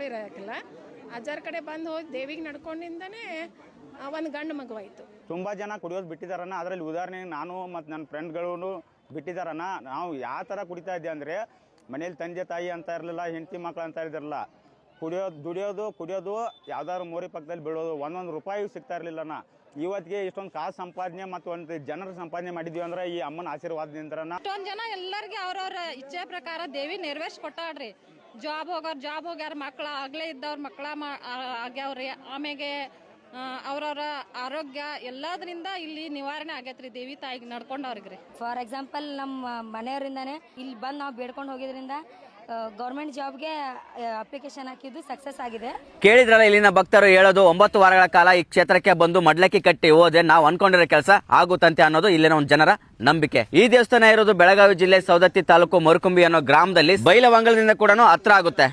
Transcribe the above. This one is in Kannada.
ಮಕ್ಳು ಇರೋಕ್ಕಿಲ್ಲ. ಅಜ್ಜಾರ ಕಡೆ ಬಂದು ಹೋಗಿ ದೇವಿಗೆ ನಡ್ಕೊಂಡಿಂದನೇ ಒಂದು ಗಂಡು ಮಗುವಾಯಿತು. ತುಂಬ ಜನ ಕುಡಿಯೋದು ಬಿಟ್ಟಿದಾರಣ್ಣ. ಅದರಲ್ಲಿ ಉದಾಹರಣೆಗೆ ನಾನು ಮತ್ತು ನನ್ನ ಫ್ರೆಂಡ್ಗಳು ಬಿಟ್ಟಿದಾರಣ್ಣ. ನಾವು ಯಾವ ಥರ ಕುಡಿತಾ ಇದ್ದೆ ಅಂದರೆ ಮನೇಲಿ ತಂದೆ ತಾಯಿ ಅಂತ ಇರಲಿಲ್ಲ, ಹೆಂಡತಿ ಮಕ್ಳು ಅಂತ ಇರಲಿಲ್ಲ. ಕುಡಿಯೋದು ಯಾವ್ದಾದ್ರು ಮೋರಿ ಪಕ್ಕದಲ್ಲಿ ಬೀಳೋದು, ಒಂದೊಂದು ರೂಪಾಯಿ ಸಿಗ್ತಾ ಇರಲಿಲ್ಲಣ್ಣ. ಇವತ್ತಿಗೆ ಇಷ್ಟೊಂದು ಕಾಸು ಸಂಪಾದನೆ ಮತ್ತು ಒಂದು ಜನರ ಸಂಪಾದನೆ ಮಾಡಿದ್ವಿ ಅಂದ್ರೆ ಈ ಅಮ್ಮನ ಆಶೀರ್ವಾದದಿಂದ. ಇಷ್ಟೊಂದು ಜನ ಎಲ್ಲರಿಗೆ ಅವ್ರವ್ರ ಇಚ್ಛೆ ಪ್ರಕಾರ ದೇವಿ ನೆರವೇರಿಸಿ ಕೊಟ್ಟಾಳ್ರಿ. ಜಾಬ್ ಹೋಗ್ಯಾರ, ಮಕ್ಳು ಆಗ್ಲೇ ಇದ್ದವ್ರ ಮಕ್ಳ ಆಗ್ಯಾವ್ರಿ. ಆಮೇಲೆ ಅವ್ರವ್ರ ಆರೋಗ್ಯ ಎಲ್ಲದರಿಂದ ಇಲ್ಲಿ ನಿವಾರಣೆ ಆಗೈತ್ರಿ ದೇವಿ ತಾಯಿಗೆ ನಡ್ಕೊಂಡವ್ರಿಗೆ. ಫಾರ್ ಎಕ್ಸಾಂಪಲ್ ನಮ್ಮ ಮನೆಯವರಿಂದಾನೆ ಇಲ್ಲಿ ಬಂದು ನಾವು ಬೇಡ್ಕೊಂಡು ಹೋಗಿದ್ರಿಂದ ಗೌರ್ಮೆಂಟ್ ಜಾಬ್ಗೆ ಅಪ್ಲಿಕೇಶನ್ ಹಾಕಿದ್ದು ಸಕ್ಸಸ್ ಆಗಿದೆ. ಕೇಳಿದ್ರಲ್ಲ ಇಲ್ಲಿನ ಭಕ್ತರು ಹೇಳೋದು, 9 ವಾರಗಳ ಕಾಲ ಈ ಕ್ಷೇತ್ರಕ್ಕೆ ಬಂದು ಮಡ್ಲಕ್ಕಿ ಕಟ್ಟಿ ಹೋದೆ ನಾವು ಅನ್ಕೊಂಡಿರೋ ಕೆಲಸ ಆಗುತ್ತಂತೆ ಅನ್ನೋದು ಇಲ್ಲಿನ ಒಂದು ಜನರ ನಂಬಿಕೆ. ಈ ದೇವಸ್ಥಾನ ಇರೋದು ಬೆಳಗಾವಿ ಜಿಲ್ಲೆ ಸವದತ್ತಿ ತಾಲೂಕು ಮರುಕುಂಬಿ ಅನ್ನೋ ಗ್ರಾಮದಲ್ಲಿ ಬೈಲವಂಗಲದಿಂದ ಕೂಡ ಹತ್ರ ಆಗುತ್ತೆ.